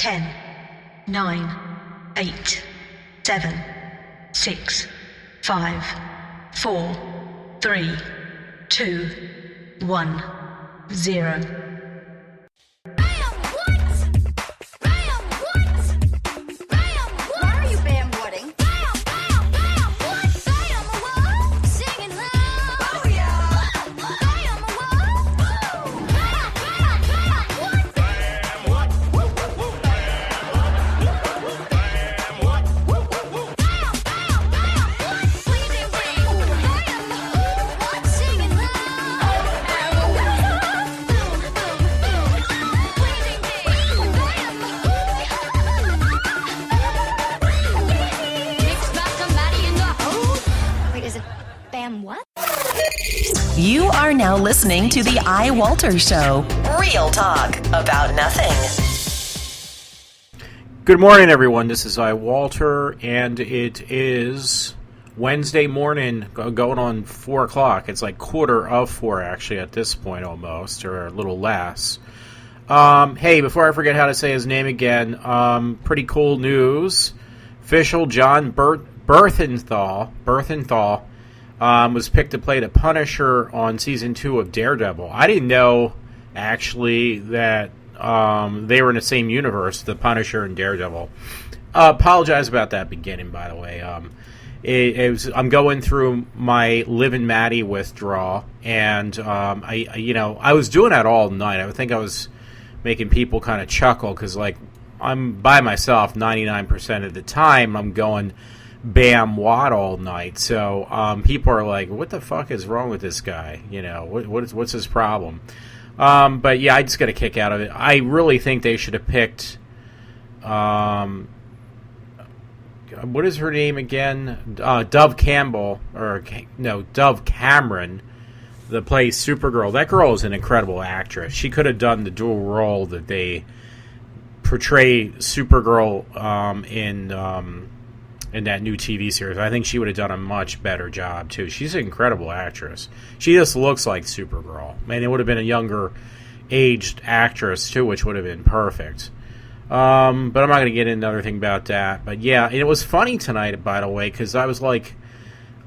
10, 9, 8, 7, 6, 5, 4, 3, 2, 1, 0. You are now listening to the iWalter Show. Real talk about nothing. Good morning, everyone. This is iWalter, and it is Wednesday morning, going on 4 o'clock. It's like 4:15, actually, at this point almost, or a little less. Hey, before I forget how to say his name again, pretty cool news. Official John Bernthal was picked to play the Punisher on Season 2 of Daredevil. I didn't know, actually, that they were in the same universe, the Punisher and Daredevil. Apologize about that beginning, by the way. I'm going through my Liv and Maddie withdrawal, and I was doing that all night. I would think I was making people kind of chuckle, because, like, I'm by myself 99% of the time. I'm going Bam Watt all night, so people are like, "What the fuck is wrong with this guy? You know, what's his problem?" But yeah, I just got a kick out of it. I really think they should have picked, what is her name again? Dove Cameron, that plays Supergirl. That girl is an incredible actress. She could have done the dual role that they portray Supergirl in that new TV series. I think she would have done a much better job, too. She's an incredible actress. She just looks like Supergirl. Man, it would have been a younger aged actress, too, which would have been perfect. But I'm not going to get into another thing about that. But yeah, and it was funny tonight, by the way, because I was like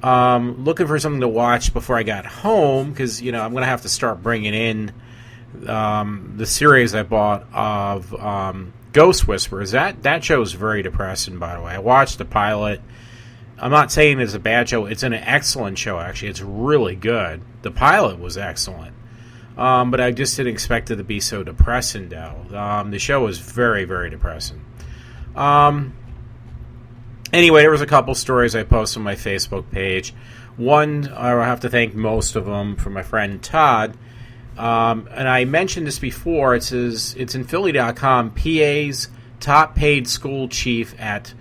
looking for something to watch before I got home, because, you know, I'm going to have to start bringing in the series I bought of Ghost Whisperers. That show is very depressing, by the way. I watched the pilot. I'm not saying it's a bad show. It's an excellent show, actually. It's really good. The pilot was excellent. But I just didn't expect it to be so depressing, though. The show was very, very depressing. Anyway, there was a couple stories I posted on my Facebook page. One, I have to thank most of them, for my friend Todd. And I mentioned this before. It's in Philly.com. PA's top paid school chief at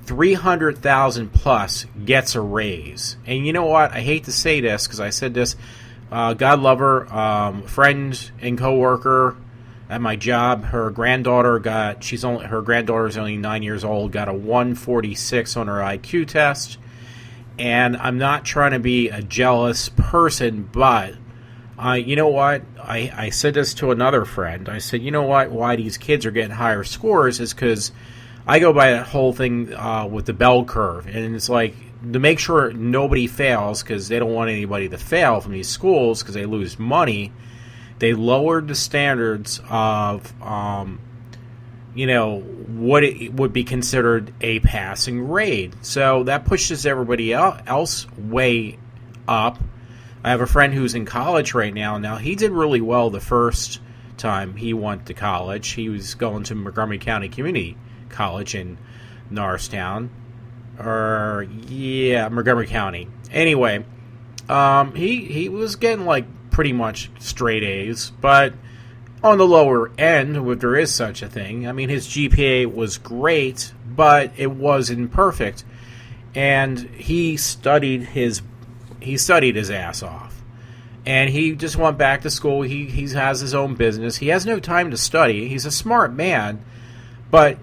$300,000 plus gets a raise. And you know what? I hate to say this, because I said this. God love her, friend and coworker at my job. Her granddaughter's only 9 years old. Got a 146 on her IQ test. And I'm not trying to be a jealous person, but you know what? I said this to another friend. I said, you know what? Why these kids are getting higher scores is because I go by that whole thing with the bell curve. And it's like, to make sure nobody fails, because they don't want anybody to fail from these schools because they lose money, they lowered the standards of, what it would be considered a passing grade. So that pushes everybody else way up. I have a friend who's in college right now. Now, he did really well the first time he went to college. He was going to Montgomery County Community College in Norristown. Montgomery County. Anyway, he was getting, like, pretty much straight A's, but on the lower end, if there is such a thing. I mean, his GPA was great, but it wasn't perfect. And he studied his ass off, and he just went back to school. He has his own business. He has no time to study. He's a smart man, but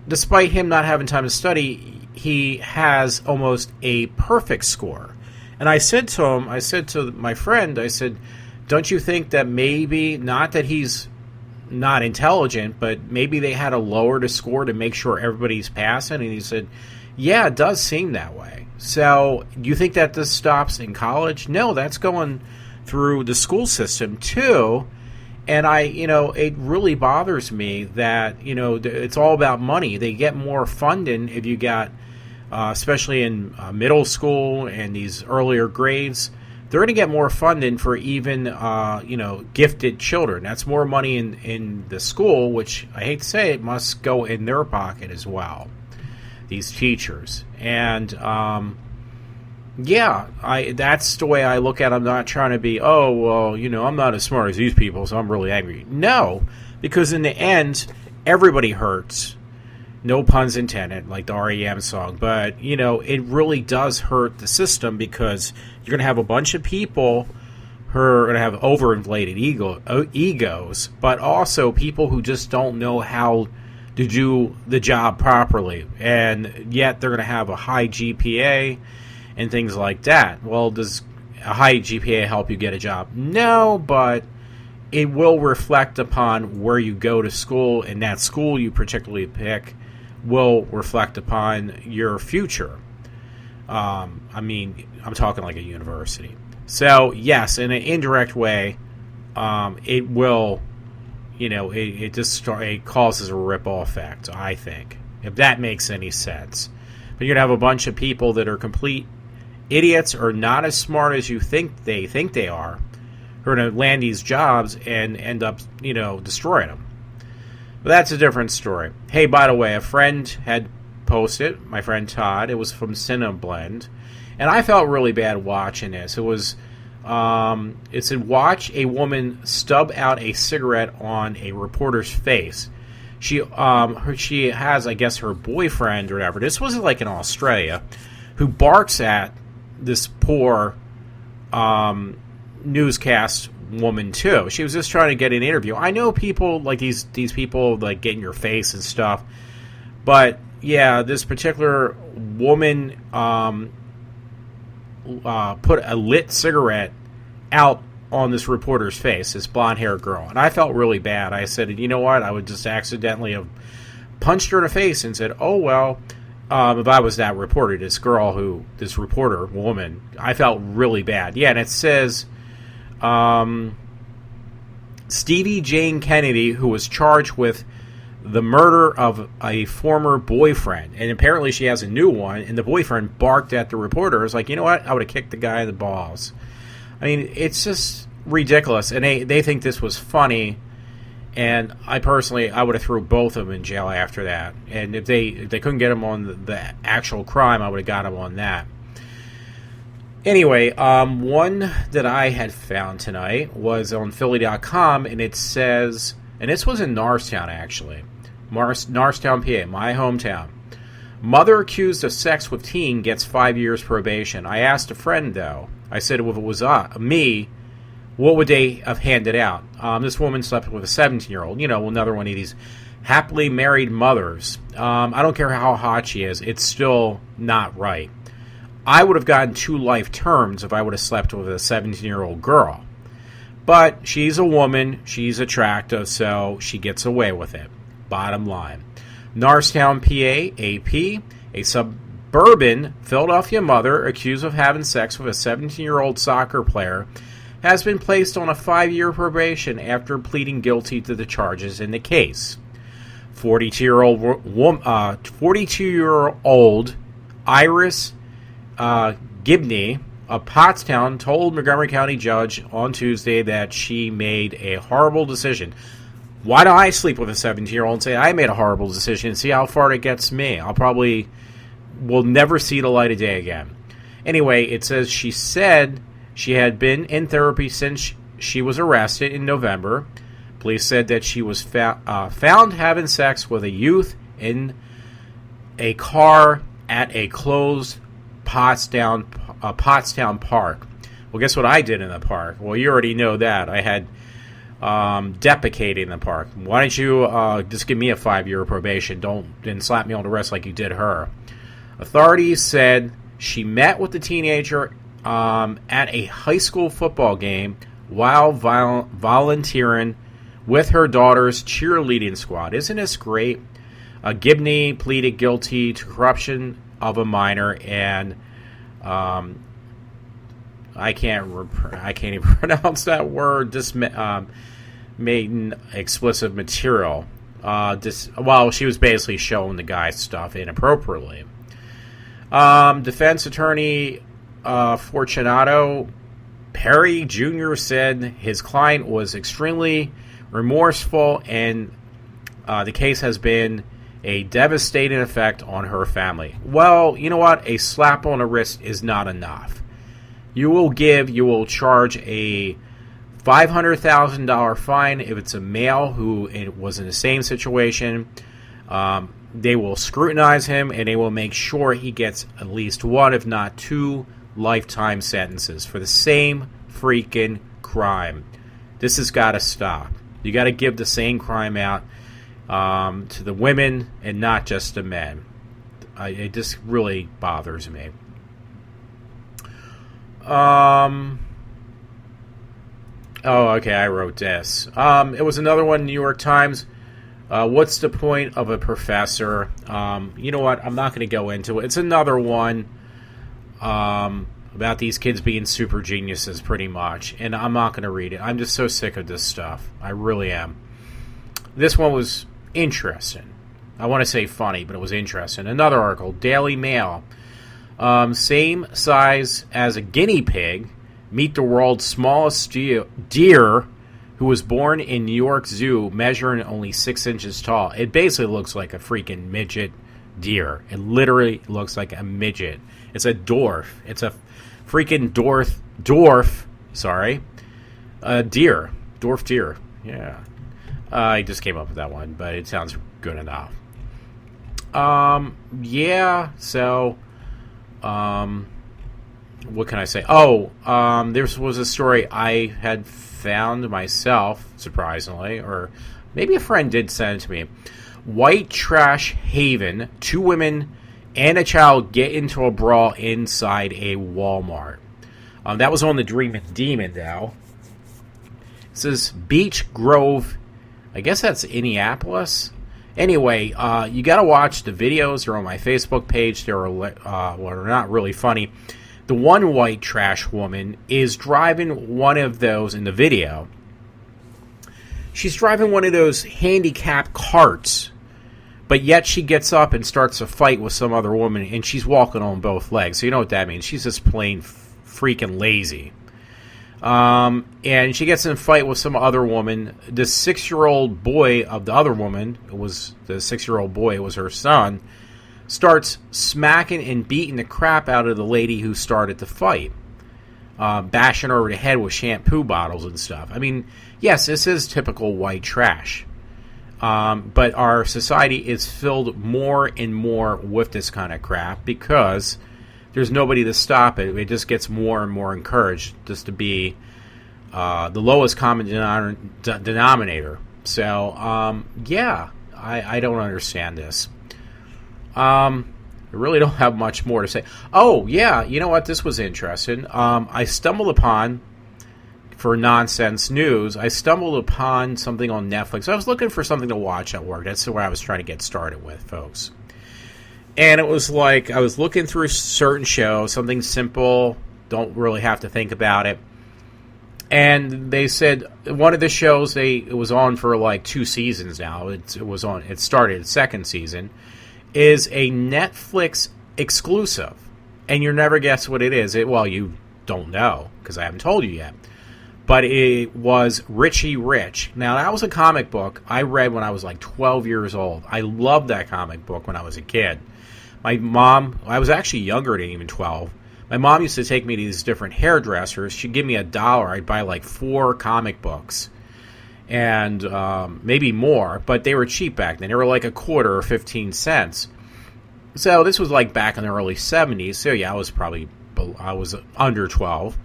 despite him not having time to study, he has almost a perfect score. And I said to my friend, I said, don't you think that maybe, not that he's not intelligent, but maybe they had to lower the score to make sure everybody's passing. And he said, yeah, it does seem that way. So do you think that this stops in college? No, that's going through the school system too. And it really bothers me that, it's all about money. They get more funding if you got, especially in middle school and these earlier grades, they're going to get more funding for even, gifted children. That's more money in the school, which I hate to say it must go in their pocket as well, these teachers. And, that's the way I look at it. I'm not trying to be, I'm not as smart as these people, so I'm really angry. No, because in the end, everybody hurts. No puns intended, like the REM song. But, it really does hurt the system because you're going to have a bunch of people who are going to have overinflated egos, but also people who just don't know how to do the job properly. And yet they're going to have a high GPA and things like that. Well, does a high GPA help you get a job? No, but it will reflect upon where you go to school, and that school you particularly pick will reflect upon your future. I'm talking like a university. So, yes, in an indirect way, it will, it causes a ripple effect, I think, if that makes any sense. But you're going to have a bunch of people that are complete idiots or not as smart as you think they are, who are going to land these jobs and end up, destroying them. But that's a different story. Hey, by the way, a friend had posted, my friend Todd, it was from Cineblend, and I felt really bad watching this. It was, it said, watch a woman stub out a cigarette on a reporter's face. She has, I guess, her boyfriend or whatever. This was like in Australia, who barks at this poor newscast woman too. She was just trying to get an interview. I know people like these people like get in your face and stuff, but yeah, this particular woman put a lit cigarette out on this reporter's face, this blonde-haired girl, and I felt really bad. I said, you know what? I would just accidentally have punched her in the face and said, oh well. If I was that reporter, this reporter woman, I felt really bad. Yeah, and it says Stevie Jane Kennedy, who was charged with the murder of a former boyfriend, and apparently she has a new one, and the boyfriend barked at the reporter. It's like, you know what? I would have kicked the guy in the balls. I mean, it's just ridiculous, and they think this was funny. And I would have threw both of them in jail after that. And if they couldn't get them on the actual crime, I would have got them on that. Anyway, one that I had found tonight was on Philly.com, and it says, and this was in Norristown, actually. Norristown, PA, my hometown. Mother accused of sex with teen gets 5 years probation. I asked a friend, though. I said, if it was me, what would they have handed out? This woman slept with a 17-year-old, another one of these happily married mothers. I don't care how hot she is. It's still not right. I would have gotten 2 life terms if I would have slept with a 17-year-old girl. But she's a woman. She's attractive, so she gets away with it. Bottom line. Norristown, PA, AP, a suburban Philadelphia mother accused of having sex with a 17-year-old soccer player has been placed on a 5-year probation after pleading guilty to the charges in the case. 42-year-old Iris Gibney of Pottstown told Montgomery County judge on Tuesday that she made a horrible decision. Why don't I sleep with a 17-year-old and say I made a horrible decision and see how far it gets me? Will never see the light of day again. Anyway, it says she said she had been in therapy since she was arrested in November. Police said that she was found having sex with a youth in a car at a closed Pottstown Park. Well, guess what I did in the park? Well, you already know that. I had defecated in the park. Why don't you just give me a 5-year probation? Don't slap me on the wrist like you did her. Authorities said she met with the teenager at a high school football game while volunteering with her daughter's cheerleading squad. Isn't this great? Gibney pleaded guilty to corruption of a minor, and I can't even pronounce that word. Maiden explicit material. She was basically showing the guy stuff inappropriately. Defense attorney Fortunato Perry Jr. said his client was extremely remorseful, and the case has been a devastating effect on her family. Well, you know what? A slap on the wrist is not enough. You will charge a $500,000 fine if it's a male who was in the same situation. They will scrutinize him, and they will make sure he gets at least one, if not two, lifetime sentences for the same freaking crime. This has got to stop. You got to give the same crime out to the women and not just the men. It just really bothers me. Oh, okay, I wrote this. It was another one, New York Times. What's the point of a professor? You know what? I'm not going to go into it. It's another one about these kids being super geniuses, pretty much. And I'm not going to read it. I'm just so sick of this stuff. I really am. This one was interesting. I want to say funny, but it was interesting. Another article, Daily Mail. Same size as a guinea pig. Meet the world's smallest deer, who was born in New York Zoo, measuring only 6 inches tall. It basically looks like a freaking midget deer. It literally looks like a midget. It's a dwarf. It's a freaking dwarf. Deer. Dwarf deer. Yeah. I just came up with that one, but it sounds good enough. Yeah. So, what can I say? There was a story I had found myself, surprisingly, or maybe a friend did send it to me. White trash haven. 2 women and a child get into a brawl inside a Walmart. That was on the Dream Demon, though. It says Beach Grove. I guess that's Indianapolis. Anyway, you got to watch the videos. They're on my Facebook page. They're not really funny. The one white trash woman is driving one of those in the video. She's driving one of those handicapped carts, but yet she gets up and starts a fight with some other woman, and she's walking on both legs. So you know what that means. She's just plain freaking lazy. And she gets in a fight with some other woman. The 6-year-old boy of the other woman, it was the 6-year-old boy, it was her son, starts smacking and beating the crap out of the lady who started the fight, bashing her over the head with shampoo bottles and stuff. I mean, yes, this is typical white trash, but our society is filled more and more with this kind of crap because there's nobody to stop it. It just gets more and more encouraged just to be the lowest common denominator. So, yeah, I don't understand this. I really don't have much more to say. Oh, yeah, you know what? This was interesting. I stumbled upon, for nonsense news, I stumbled upon something on Netflix. I was looking for something to watch at work. That's where I was trying to get started with, folks. And it was like I was looking through certain shows, something simple, don't really have to think about it. And they said one of the shows, it was on for like 2 seasons now. It started its 2nd season. Is a Netflix exclusive, and you'll never guess what it is. You don't know, because I haven't told you yet. But it was Richie Rich. Now, that was a comic book I read when I was like 12 years old. I loved that comic book when I was a kid. My mom, I was actually younger than even 12. My mom used to take me to these different hairdressers. She'd give me $1. I'd buy like 4 comic books. And maybe more, but they were cheap back then. They were like a quarter or 15 cents. So this was like back in the early 70s. So yeah, I was under 12.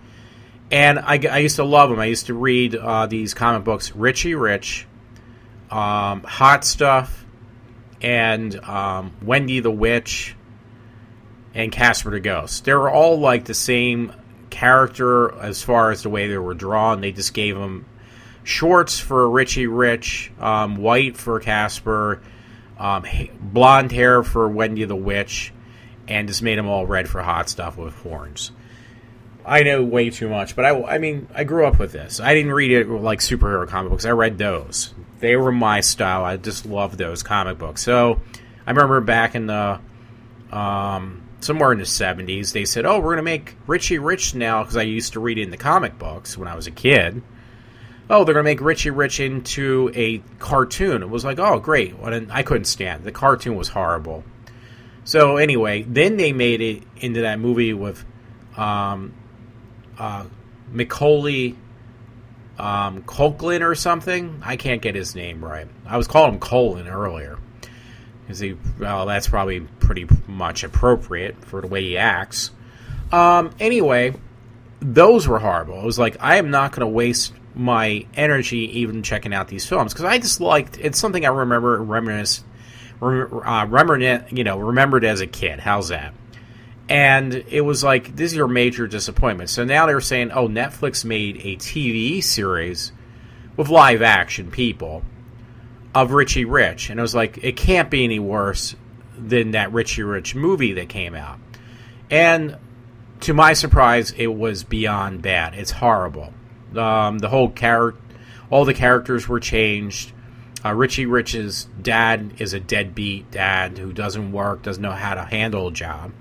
And I used to love them. I used to read these comic books, Richie Rich, Hot Stuff, and Wendy the Witch, and Casper the Ghost. They were all like the same character as far as the way they were drawn. They just gave them shorts for Richie Rich, white for Casper, blonde hair for Wendy the Witch, and just made them all red for Hot Stuff with horns. I know way too much, but I mean, I grew up with this. I didn't read it like superhero comic books. I read those. They were my style. I just loved those comic books. So I remember back in the somewhere in the 70s, they said, "Oh, we're going to make Richie Rich now," because I used to read it in the comic books when I was a kid. Oh, they're going to make Richie Rich into a cartoon. It was like, oh, great. I couldn't stand it. The cartoon was horrible. So anyway, then they made it into that movie with Macaulay Culkin or something. I can't get his name right. I was calling him Colin earlier. That's probably pretty much appropriate for the way he acts. Anyway, those were horrible. It was like, I am not going to waste my energy even checking out these films, because I just liked, it's something I remembered as a kid. How's that? And it was like, this is your major disappointment. So now they're saying, oh, Netflix made a TV series with live action people of Richie Rich. And it was like, it can't be any worse than that Richie Rich movie that came out. And to my surprise, it was beyond bad. It's horrible. The whole all the characters were changed. Richie Rich's dad is a deadbeat dad who doesn't work, doesn't know how to handle a job.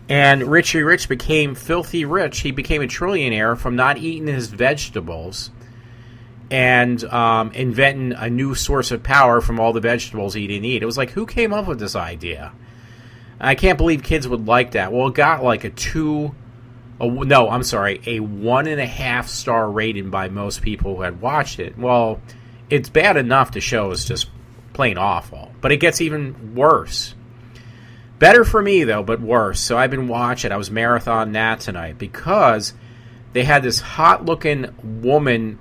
And Richie Rich became filthy rich. He became a trillionaire from not eating his vegetables and inventing a new source of power from all the vegetables he didn't eat. It was like, who came up with this idea? I can't believe kids would like that. Well, it got like a 1.5 star rating by most people who had watched it. Well, it's bad enough the show is just plain awful, but it gets even worse. Better for me, though, but worse. So I've been watching. I was marathoning that tonight because they had this hot-looking woman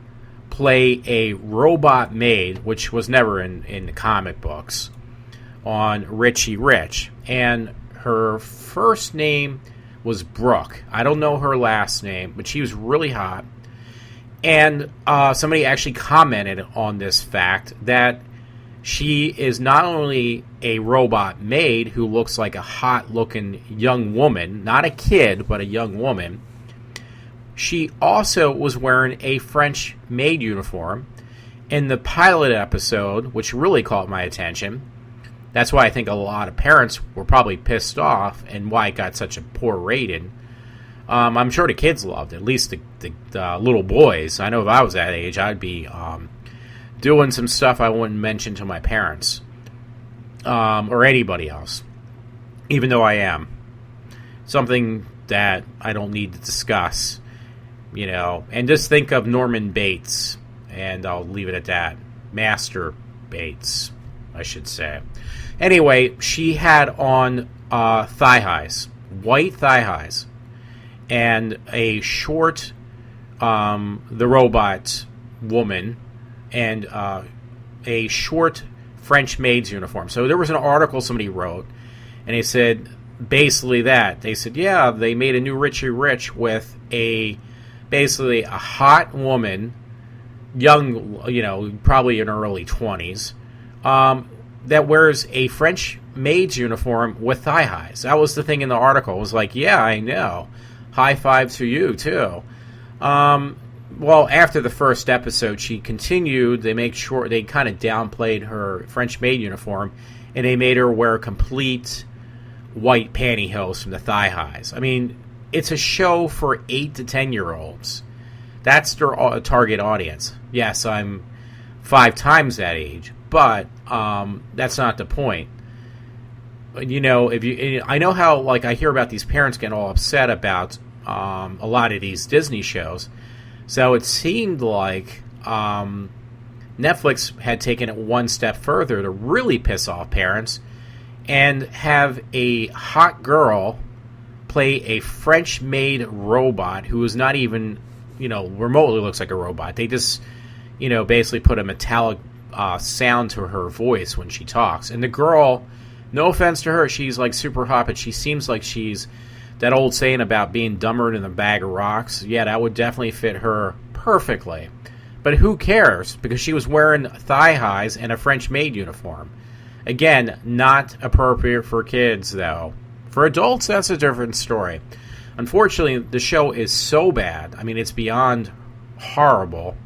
play a robot maid, which was never in the comic books, on Richie Rich. And her first name was Brooke. I don't know her last name, but she was really hot. And somebody actually commented on this fact that she is not only a robot maid who looks like a hot-looking young woman, not a kid, but a young woman. She also was wearing a French maid uniform in the pilot episode, which really caught my attention. That's why I think a lot of parents were probably pissed off and why it got such a poor rating. I'm sure the kids loved it, at least the little boys. I know if I was that age, I'd be doing some stuff I wouldn't mention to my parents or anybody else, even though I am. Something that I don't need to discuss, you know. And just think of Norman Bates, and I'll leave it at that. Master Bates, I should say. Anyway, she had on thigh highs, white thigh highs, and a short, the robot woman, and a short French maid's uniform. So there was an article somebody wrote, and they said basically that. They said, yeah, they made a new Richie Rich with basically a hot woman, young, you know, probably in her early 20s, that wears a French maid's uniform with thigh highs. That was the thing in the article. It was like, yeah, I know. High five to you, too. Well, after the first episode, she continued. They kind of downplayed her French maid uniform, and they made her wear complete white pantyhose from the thigh highs. I mean, it's a show for 8 to 10-year-olds. That's their target audience. Yes, I'm 5 times that age, but that's not the point. You know, I know how, like, I hear about these parents getting all upset about a lot of these Disney shows. So it seemed like Netflix had taken it one step further to really piss off parents and have a hot girl play a French-made robot who is not even, you know, remotely looks like a robot. They just, you know, basically put a metallic sound to her voice when she talks. And the girl, no offense to her, she's like super hot, but she seems like she's that old saying about being dumber than a bag of rocks. Yeah, that would definitely fit her perfectly. But who cares? Because she was wearing thigh highs and a French maid uniform. Again, not appropriate for kids, though. For adults, that's a different story. Unfortunately, the show is so bad. I mean, it's beyond horrible.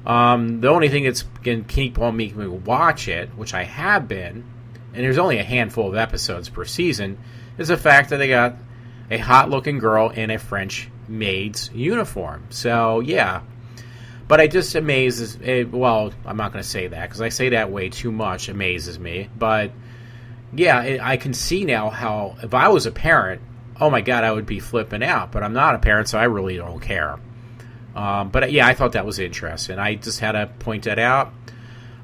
The only thing that's going to keep on making me watch it, which I have been, and there's only a handful of episodes per season, is the fact that they got a hot-looking girl in a French maid's uniform. So, yeah. But it just amazes... well, I'm not going to say that, because I say that way too much. Amazes me. But, yeah, I can see now how, if I was a parent, oh my God, I would be flipping out. But I'm not a parent, so I really don't care. But, yeah, I thought that was interesting. I just had to point that out.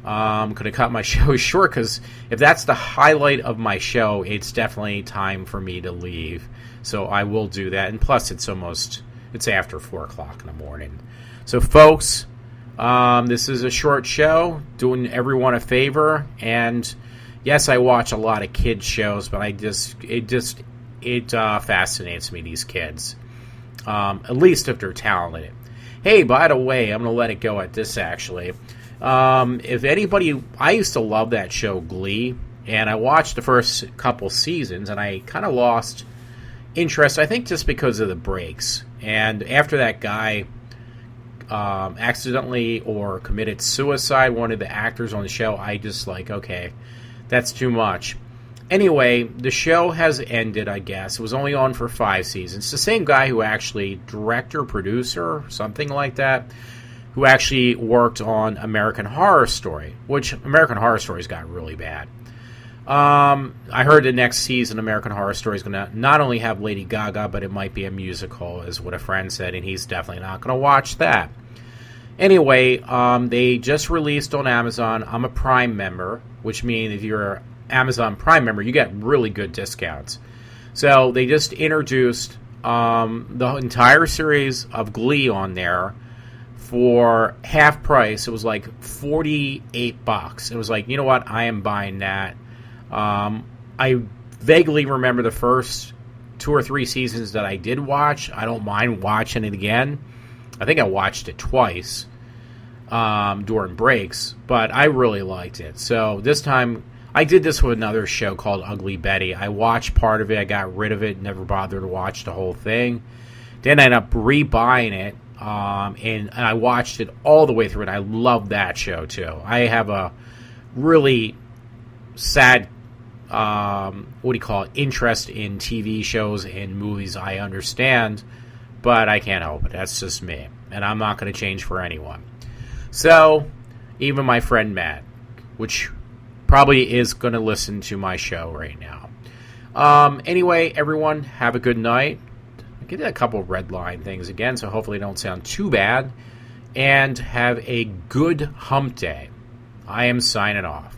Could have cut my show short, because if that's the highlight of my show, it's definitely time for me to leave. So I will do that. And plus, it's after 4 o'clock in the morning. So, folks, this is a short show, doing everyone a favor. And, yes, I watch a lot of kids' shows, but it fascinates me, these kids. At least if they're talented. Hey, by the way, I'm going to let it go at this, actually. If anybody... I used to love that show, Glee, and I watched the first couple seasons, and I kind of lost interest, I think just because of the breaks. And after that guy accidentally or committed suicide, one of the actors on the show, I just okay, that's too much. Anyway, the show has ended, I guess. It was only on for 5 seasons. It's the same guy who actually, director, producer, something like that, who actually worked on American Horror Story, which American Horror Story's got really bad. I heard the next season American Horror Story is going to not only have Lady Gaga, but it might be a musical, is what a friend said, and he's definitely not going to watch that. Anyway, they just released on Amazon. I'm a Prime member, which means if you're an Amazon Prime member, you get really good discounts. So they just introduced the entire series of Glee on there for half price. It was like $48. It was like, you know what? I am buying that. I vaguely remember the first 2 or 3 seasons that I did watch. I don't mind watching it again. I think I watched it twice during breaks, but I really liked it. So this time, I did this with another show called Ugly Betty. I watched part of it. I got rid of it. Never bothered to watch the whole thing. Then I ended up rebuying it, and I watched it all the way through, and I love that show too. I have a really sad interest in TV shows and movies. I understand, but I can't help it. That's just me, and I'm not going to change for anyone. So, even my friend Matt, which probably is going to listen to my show right now. Anyway, everyone, have a good night. I did a couple red line things again, so hopefully it don't sound too bad. And have a good hump day. I am signing off.